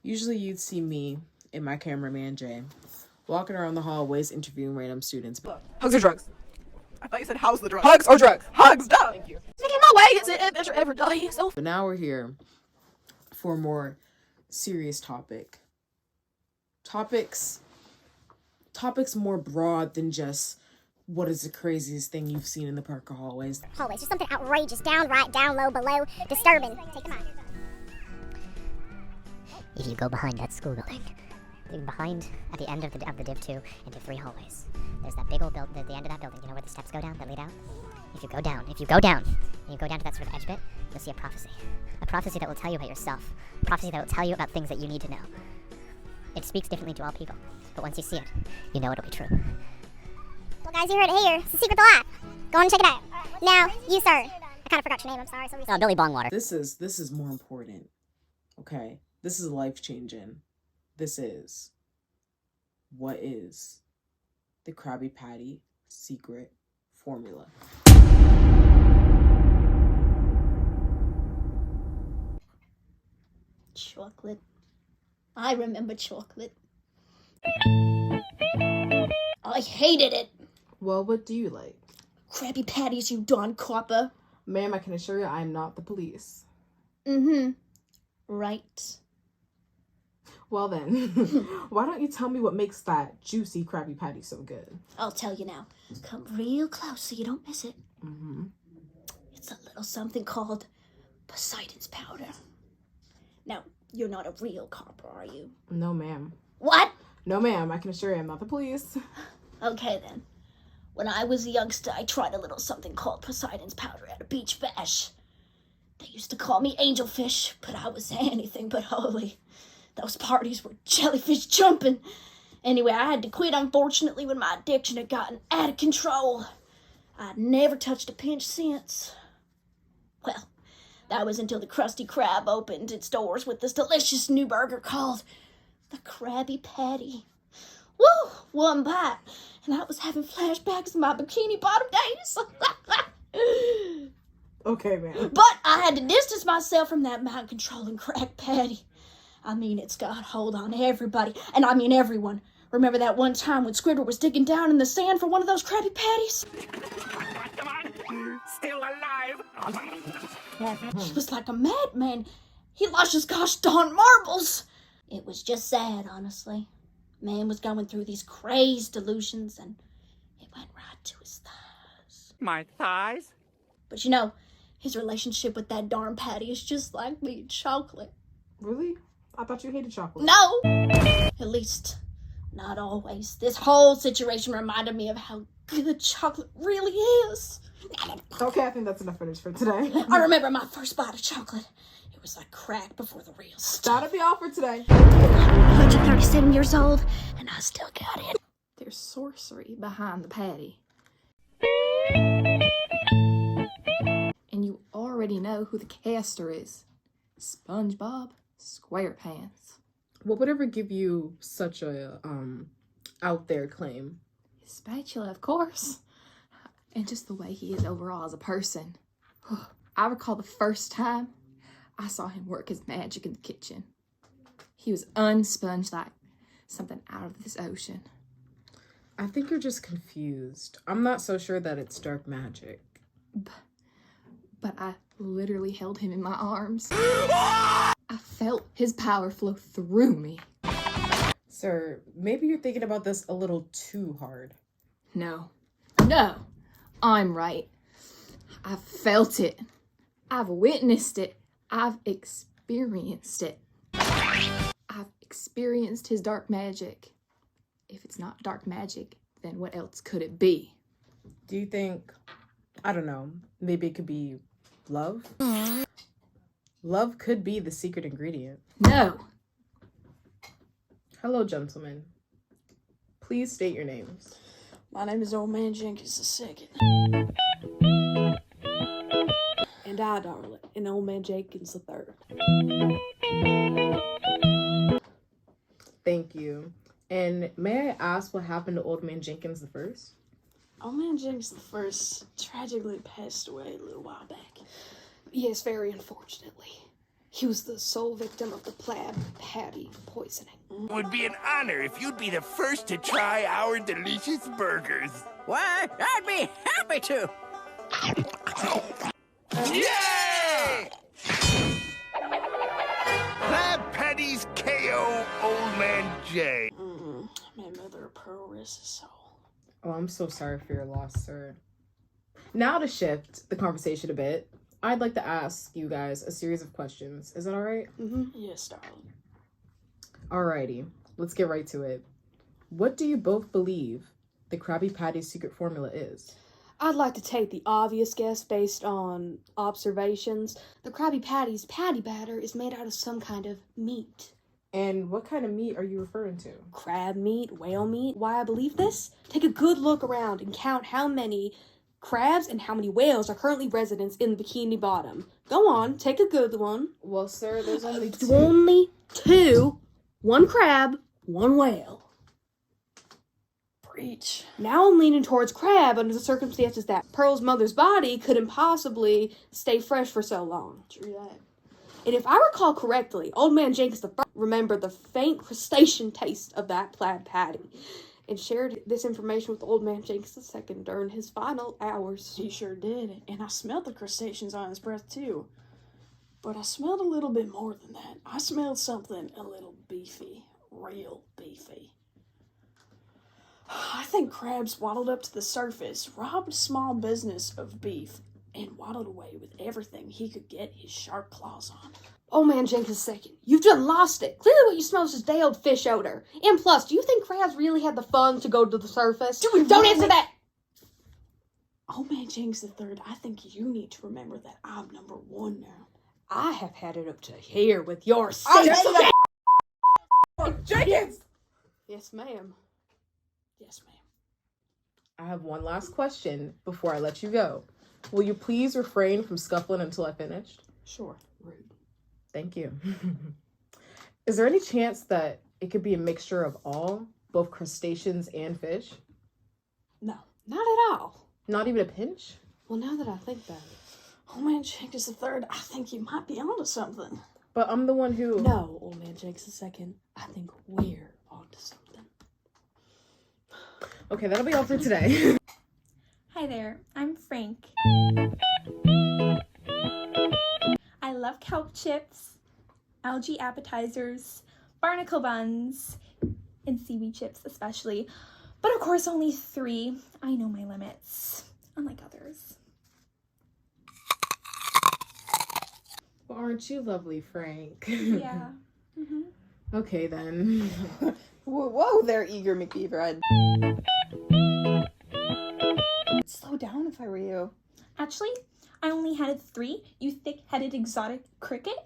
Usually you'd see me and my cameraman Jay walking around the hallways interviewing random students. Hugs or drugs? I thought you said how's the drugs. Hugs or drugs? Hugs, duh! Thank you. Taking my way is it adventure ever dying so. But now we're here for a more serious topic. Topics more broad than just what is the craziest thing you've seen in the Parker hallways. Hallways, just something outrageous, downright, down low, below, disturbing. Take them out. If you go behind that school building, behind at the end of the Div 2 into 3 hallways, there's that big old building. At the end of that building, you know where the steps go down that lead out? If you go down, and you go down to that sort of edge bit, you'll see a prophecy that will tell you about yourself, a prophecy that will tell you about things that you need to know. It speaks differently to all people, but once you see it, you know it'll be true. Well, guys, you heard it here. It's the secret to life. Go on and check it out. Now, you, sir. I kind of forgot your name. I'm sorry. So Billy Bongwater. This is more important. Okay, this is life-changing. What is the Krabby Patty secret formula? Chocolate. I remember chocolate. I hated it. Well, what do you like? Krabby Patties, you darn copper. Ma'am, I can assure you I am not the police. Mm-hmm. Right. Well then, why don't you tell me what makes that juicy Krabby Patty so good? I'll tell you now. Come real close so you don't miss it. Mm-hmm. It's a little something called Poseidon's powder. Now, you're not a real copper, are you? No, ma'am. What? No, ma'am, I can assure you I'm not the police. Okay, then. When I was a youngster, I tried a little something called Poseidon's powder at a beach bash. They used to call me Angelfish, but I was anything but holy. Those parties were jellyfish jumping. Anyway, I had to quit, unfortunately, when my addiction had gotten out of control. I'd never touched a pinch since. Well, that was until the Krusty Krab opened its doors with this delicious new burger called the Krabby Patty. Woo! One bite, and I was having flashbacks of my bikini bottom days. Okay, ma'am. But I had to distance myself from that mind-controlling crack patty. I mean, it's got hold on everybody, and I mean everyone. Remember that one time when Squidward was digging down in the sand for one of those Krabby Patties? Come on! Still alive! He was like a madman. He lost his gosh darn marbles. It was just sad, honestly. Man was going through these crazed delusions, and it went right to his thighs. My thighs? But you know, his relationship with that darn patty is just like me and chocolate. Really? I thought you hated chocolate. No! At least, not always. This whole situation reminded me of how good chocolate really is. Okay, I think that's enough footage for today. I remember my first bite of chocolate. It was like crack before the real stuff. That'll be all for today. I'm 137 years old, and I still got it. There's sorcery behind the patty. And you already know who the caster is. SpongeBob SquarePants. What would ever give you such a out there claim? His spatula, of course. And just the way he is overall as a person. I recall the first time I saw him work his magic in the kitchen. He was unsponged like something out of this ocean. I think you're just confused. I'm not so sure that it's dark magic. But I literally held him in my arms. I felt his power flow through me. Sir, maybe you're thinking about this a little too hard. No, I'm right. I've felt it. I've witnessed it. I've experienced it. I've experienced his dark magic. If it's not dark magic, then what else could it be? Do you think, I don't know, maybe it could be love? Love could be the secret ingredient. No. Hello, gentlemen. Please state your names. My name is Old Man Jenkins II. And I, darling, and Old Man Jenkins III. Thank you. And may I ask what happened to Old Man Jenkins I? Old Man Jenkins I tragically passed away a little while back. Yes, very unfortunately. He was the sole victim of the plaid patty poisoning. It would be an honor if you'd be the first to try our delicious burgers. Why, I'd be happy to. Yay! Crab Patties KO Old Man J. My mother of pearl rests his soul. Oh, I'm so sorry for your loss, sir. Now to shift the conversation a bit, I'd like to ask you guys a series of questions. Is that all right? Yes, darling. Alrighty, let's get right to it. What do you both believe the Krabby Patty's secret formula is? I'd like to take the obvious guess based on observations. The Krabby Patty's patty batter is made out of some kind of meat. And what kind of meat are you referring to? Crab meat, whale meat. Why I believe this? Take a good look around and count how many crabs and how many whales are currently residents in the Bikini Bottom. Go on, take a good one. Well, sir, there's only two. Only two. One crab, one whale. Preach. Now I'm leaning towards crab under the circumstances that Pearl's mother's body couldn't possibly stay fresh for so long. True that. And if I recall correctly, Old Man Jenkins I remembered the faint crustacean taste of that plaid patty and shared this information with Old Man Jenkins II during his final hours. He sure did. And I smelled the crustaceans on his breath too. But I smelled a little bit more than that. I smelled something a little beefy. Real beefy. I think Krabs waddled up to the surface, robbed a small business of beef, and waddled away with everything he could get his sharp claws on. Old Man Jenkins II, you've done lost it. Clearly what you smell is just day old fish odor. And plus, do you think crabs really had the funds to go to the surface? Don't answer that! Old Man Jenkins III, I think you need to remember that I'm number one now. I have had it up to here with your Jenkins! Yes, ma'am. Yes, ma'am. I have one last question before I let you go. Will you please refrain from scuffling until I finished? Sure. Rude. Thank you. Is there any chance that it could be a mixture of all, both crustaceans and fish? No. Not at all. Not even a pinch? Well, now that I think about it. Old Man Jenkins III, I think you might be onto something. But I'm the one who... No, Old Man Jenkins II, I think we're onto something. Okay, that'll be all for today. Hi there, I'm Frank. I love kelp chips, algae appetizers, barnacle buns, and seaweed chips especially. But of course only 3. I know my limits, unlike others. Well, aren't you lovely, Frank? Yeah. Okay, then. Whoa there, Eager McBeaver. Slow down if I were you. Actually, I only had 3, you thick-headed exotic cricket.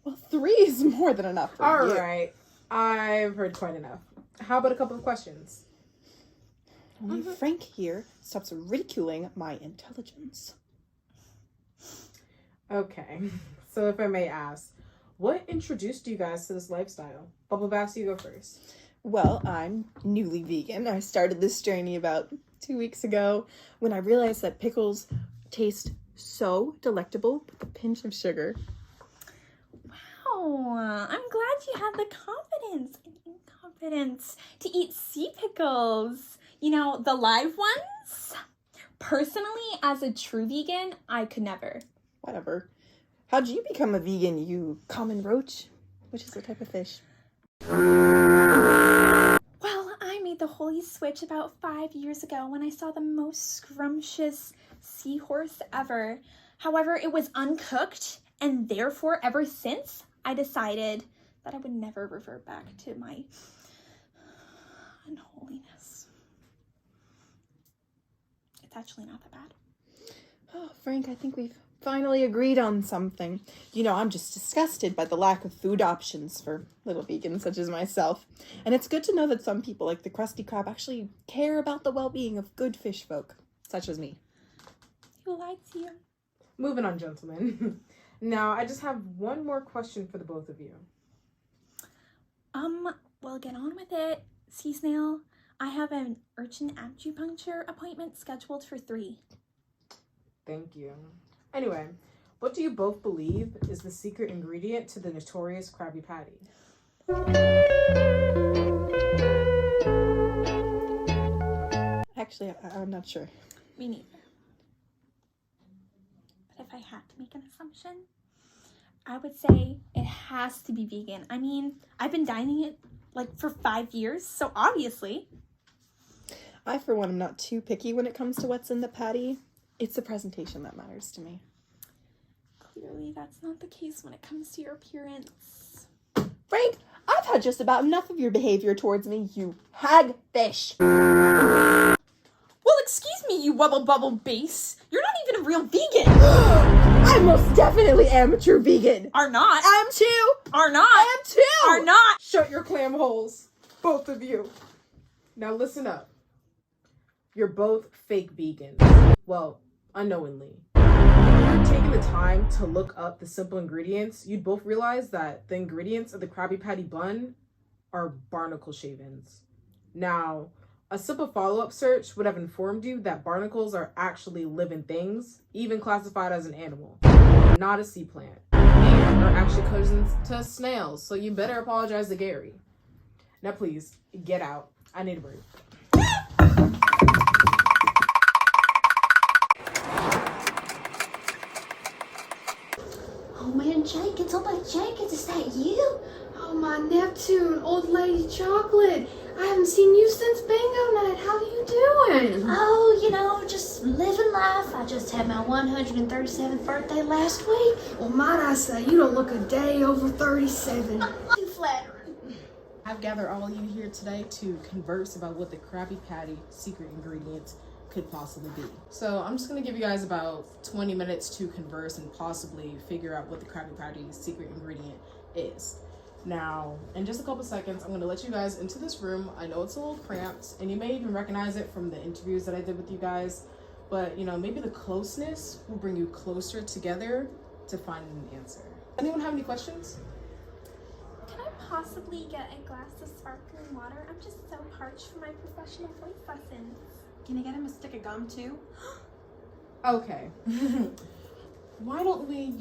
Well, 3 is more than enough for All you. right. I've heard quite enough. How about a couple of questions? Only Frank here stops ridiculing my intelligence. Okay. So if I may ask, what introduced you guys to this lifestyle? Bubble Bass, you go first. Well, I'm newly vegan. I started this journey about 2 weeks ago when I realized that pickles taste so delectable with a pinch of sugar. Wow, I'm glad you had the confidence and incompetence to eat sea pickles. You know, the live ones? Personally, as a true vegan, I could never. Whatever. How'd you become a vegan, you common roach? Which is a type of fish. Well, I made the holy switch about 5 years ago when I saw the most scrumptious seahorse ever. However, it was uncooked, and therefore, ever since, I decided that I would never revert back to my unholiness. It's actually not that bad. Oh, Frank, I think we've finally agreed on something. You know, I'm just disgusted by the lack of food options for little vegans such as myself. And it's good to know that some people, like the Krusty Krab, actually care about the well-being of good fish folk, such as me. Who likes you? Moving on, gentlemen. Now, I just have one more question for the both of you. Well, get on with it, sea snail. I have an urchin acupuncture appointment scheduled for 3. Thank you. Anyway, What do you both believe is the secret ingredient to the notorious Krabby Patty? Actually, I'm not sure. Me neither. But if I had to make an assumption, I would say it has to be vegan. I mean, I've been dining it like for 5 years, so obviously. I, for one, am not too picky when it comes to what's in the patty. It's the presentation that matters to me. Clearly, that's not the case when it comes to your appearance. Frank, I've had just about enough of your behavior towards me, you hagfish. Well, excuse me, you wubble bubble base. You're not even a real vegan. I'm most definitely amateur vegan. Are not. I am too. Are not. I am too. Are not. Shut your clam holes, both of you. Now listen up. You're both fake vegans. Well, unknowingly. If you're taking the time to look up the simple ingredients, you'd both realize that the ingredients of the Krabby Patty bun are barnacle shavings. Now, a simple follow-up search would have informed you that barnacles are actually living things, even classified as an animal, not a sea plant, and are actually cousins to snails, so you better apologize to Gary. Now please, get out. I need a break. Oh man, Jenkins, is that you? Oh, my Neptune, old lady chocolate. I haven't seen you since bingo night. How are you doing? Oh, you know, just living life. I just had my 137th birthday last week. Well, might I say, you don't look a day over 37. Too flattering. I've gathered all of you here today to converse about what the Krabby Patty secret ingredients could possibly be. So I'm just gonna give you guys about 20 minutes to converse and possibly figure out what the Krabby Patty secret ingredient is. Now, in just a couple seconds, I'm gonna let you guys into this room. I know it's a little cramped, and you may even recognize it from the interviews that I did with you guys, but you know, maybe the closeness will bring you closer together to find an answer. Anyone have any questions? Can I possibly get a glass of sparkling water? I'm just so parched from my professional voice lessons. Can you get him a stick of gum too? Okay. Why don't we,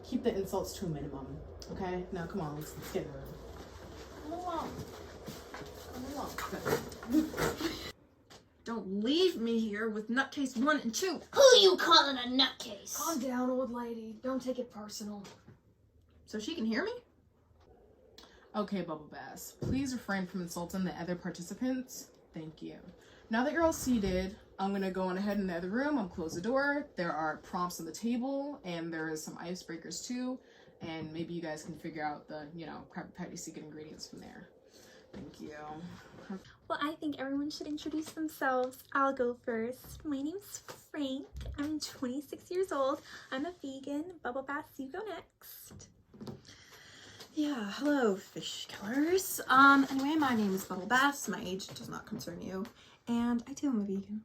keep the insults to a minimum? Okay? Now, come on, let's get in the room. Come along. Don't leave me here with nutcase 1 and 2. Who you calling a nutcase? Calm down, old lady. Don't take it personal. So she can hear me? Okay, Bubble Bass, please refrain from insulting the other participants. Thank you. Now that you're all seated, I'm gonna go on ahead in the other room. I'll close the door. There are prompts on the table, and there is some icebreakers too. And maybe you guys can figure out the, Krabby Patty secret ingredients from there. Thank you. Well, I think everyone should introduce themselves. I'll go first. My name's Frank. I'm 26 years old. I'm a vegan. Bubble Bass, you go next. Yeah, hello, fish killers. Anyway, my name is Bubble Bass. My age does not concern you. And I too am a vegan.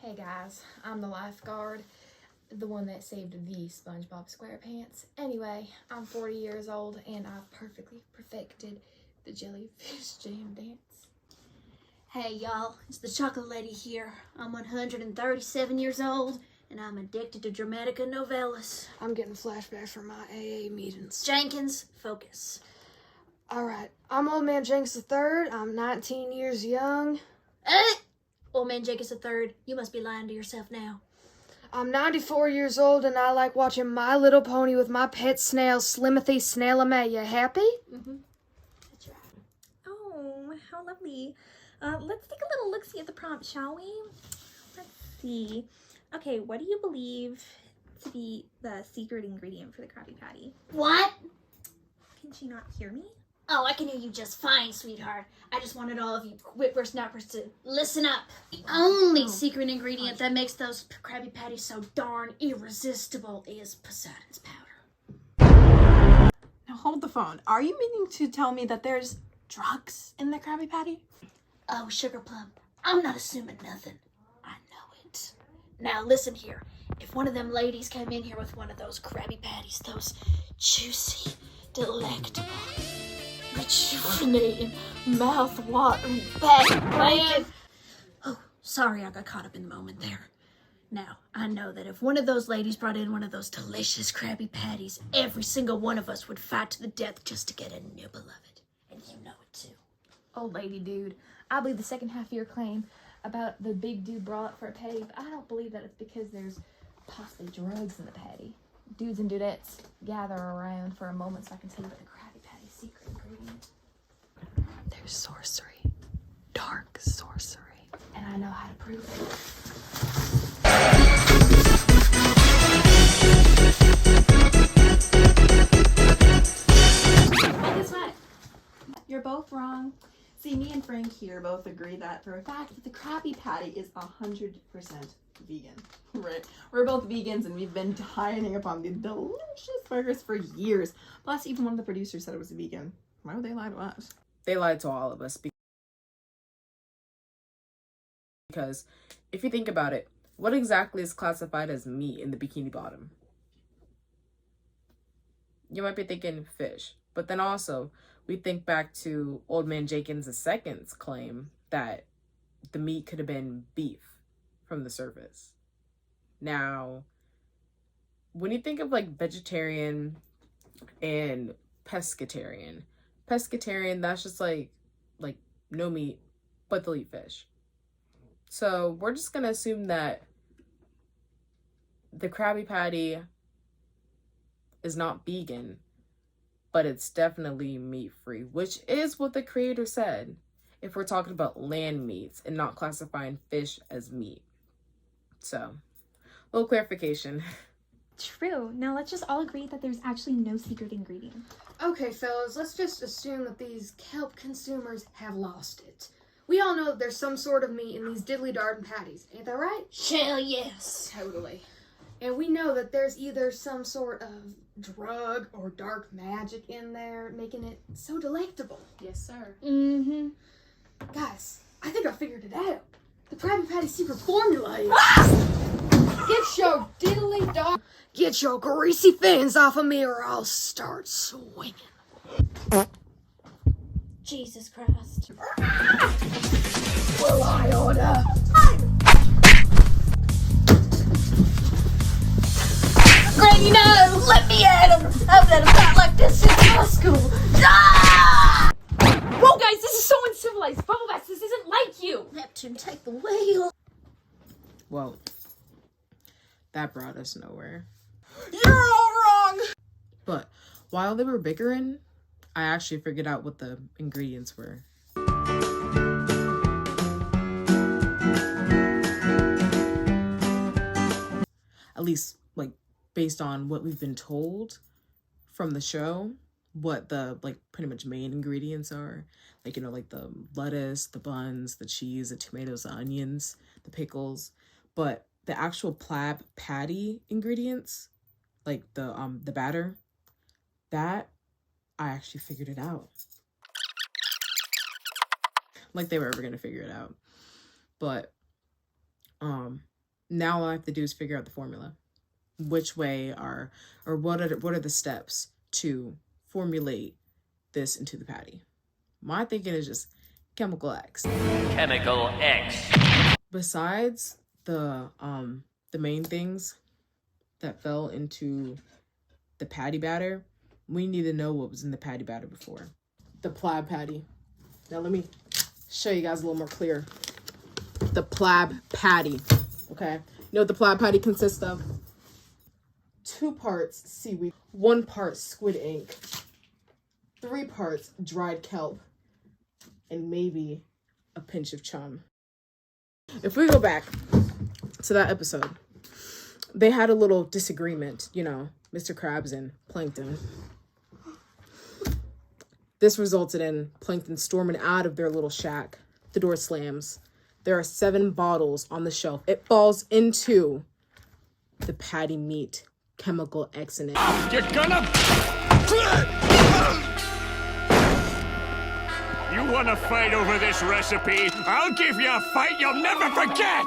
Hey guys, I'm the lifeguard, the one that saved the Spongebob SquarePants. Anyway, I'm 40 years old and I've perfectly perfected the jellyfish jam dance. Hey y'all, it's the chocolate lady here. I'm 137 years old and I'm addicted to dramatica novellas. I'm getting flashbacks from my AA meetings. Jenkins, focus. Alright, I'm Old Man Jenkins III. I'm 19 years young. Old Man Jenkins III, you must be lying to yourself now. I'm 94 years old and I like watching My Little Pony with my pet snail, Slimothy Snail-a-May. You happy? Mm-hmm. That's right. Oh, how lovely. Let's take a little look-see at the prompt, shall we? Let's see. Okay, what do you believe to be the secret ingredient for the Krabby Patty? What? Can she not hear me? Oh, I can hear you just fine, sweetheart. I just wanted all of you whippersnappers to listen up. The only secret ingredient that makes those Krabby Patties so darn irresistible is Poseidon's powder. Now hold the phone. Are you meaning to tell me that there's drugs in the Krabby Patty? Oh, Sugar Plum, I'm not assuming nothing. I know it. Now listen here. If one of them ladies came in here with one of those Krabby Patties, those juicy, delectable, rejuvenating, mouth-watering, back-breaking... Oh, sorry, I got caught up in the moment there. Now, I know that if one of those ladies brought in one of those delicious Krabby Patties, every single one of us would fight to the death just to get a nibble of it. And you know it too. Old lady dude, I believe the second half of your claim about the big dude brought for a patty, but I don't believe that it's because there's possibly drugs in the patty. Dudes and dudettes gather around for a moment so I can tell you about the Krabby Patty's secret ingredient. There's sorcery. Dark sorcery. And I know how to prove it. Well, guess what? You're both wrong. See, me and Frank here both agree that for a fact that the Krabby Patty is 100% vegan. Right? We're both vegans and we've been dining upon the delicious burgers for years. Plus, even one of the producers said it was vegan. Why would they lie to us? They lied to all of us because if you think about it, what exactly is classified as meat in the Bikini Bottom? You might be thinking fish, but then also we think back to Old Man Jenkins II's claim that the meat could have been beef from the surface. Now, when you think of like vegetarian and pescatarian, that's just like no meat, but they'll eat fish. So we're just gonna assume that the Krabby Patty is not vegan, but it's definitely meat-free, which is what the creator said if we're talking about land meats and not classifying fish as meat. So, a little clarification. True. Now let's just all agree that there's actually no secret ingredient. Okay, fellas, let's just assume that these kelp consumers have lost it. We all know that there's some sort of meat in these diddly darn patties, ain't that right? Hell yes. Totally. And we know that there's either some sort of drug or dark magic in there, making it so delectable. Yes, sir. Mm-hmm. Guys, I think I figured it out. The Krabby Patty secret formula is... Get your diddly dog... Get your greasy fins off of me or I'll start swinging. Jesus Christ. Will I order? Granny, no! Let me at him! I've let him fight like this since high school. Ah! Whoa, guys, this is so uncivilized. Bubble this isn't like you. Neptune, take the wheel. Well, that brought us nowhere. You're all wrong! But while they were bickering, I actually figured out what the ingredients were. At least, like, based on what we've been told from the show, what the, like, pretty much main ingredients are. Like, you know, like the lettuce, the buns, the cheese, the tomatoes, the onions, the pickles. But the actual Plab patty ingredients, like the batter, that I actually figured it out. Like they were ever gonna figure it out. But now all I have to do is figure out the formula. Which way are, or what are the steps to formulate this into the patty? My thinking is just chemical X. Chemical X. Besides the main things that fell into the patty batter, we need to know what was in the patty batter before. The Plab patty. Now let me show you guys a little more clear. The Plab patty. Okay. You know what the Plab patty consists of? 2 parts seaweed, 1 part squid ink, 3 parts dried kelp, and maybe a pinch of chum. If we go back to that episode, they had a little disagreement, you know, Mr. Krabs and Plankton. This resulted in Plankton storming out of their little shack. The door slams. There are 7 bottles on the shelf. It falls into the patty meat chemical X in it. You're gonna... You wanna fight over this recipe? I'll give you a fight you'll never forget!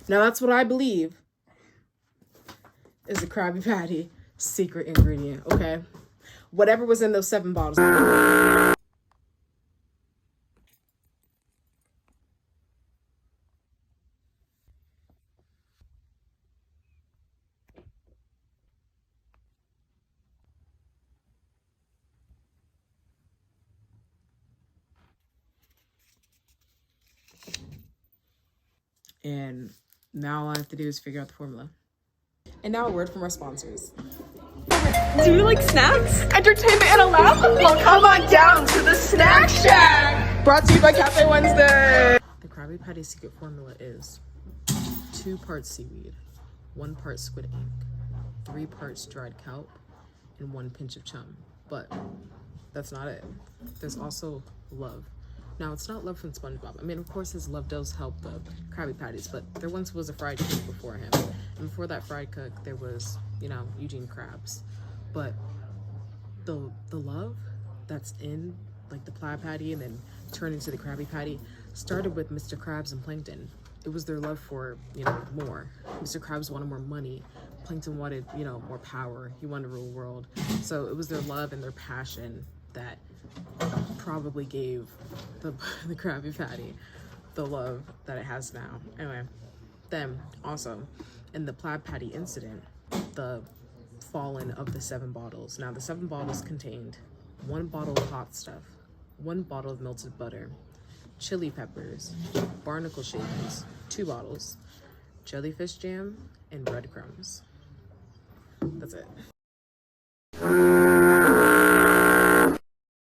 Now that's what I believe is the Krabby Patty secret ingredient, okay? Whatever was in those 7 bottles. And now all I have to do is figure out the formula. And now a word from our sponsors. Do you like snacks, entertainment, and a laugh? Well, come on down to the Snack Shack! Brought to you by Cafe Wednesday! The Krabby Patty secret formula is 2 parts seaweed, 1 part squid ink, 3 parts dried kelp, and 1 pinch of chum. But that's not it. There's also love. Now, it's not love from Spongebob. I mean, of course, his love does help the Krabby Patties, but there once was a fried cook before him. And before that fried cook, there was, you know, Eugene Krabs. But the love that's in, like, the Plaid Patty and then turned into the Krabby Patty started with Mr. Krabs and Plankton. It was their love for, you know, more. Mr. Krabs wanted more money. Plankton wanted, you know, more power. He wanted to rule the world. So it was their love and their passion that probably gave the Krabby Patty the love that it has now. Anyway, then also in the Plaid Patty incident, the fallen of the 7 bottles. Now the 7 bottles contained 1 bottle of hot stuff, 1 bottle of melted butter, chili peppers, barnacle shavings, 2 bottles, jellyfish jam, and breadcrumbs. That's it.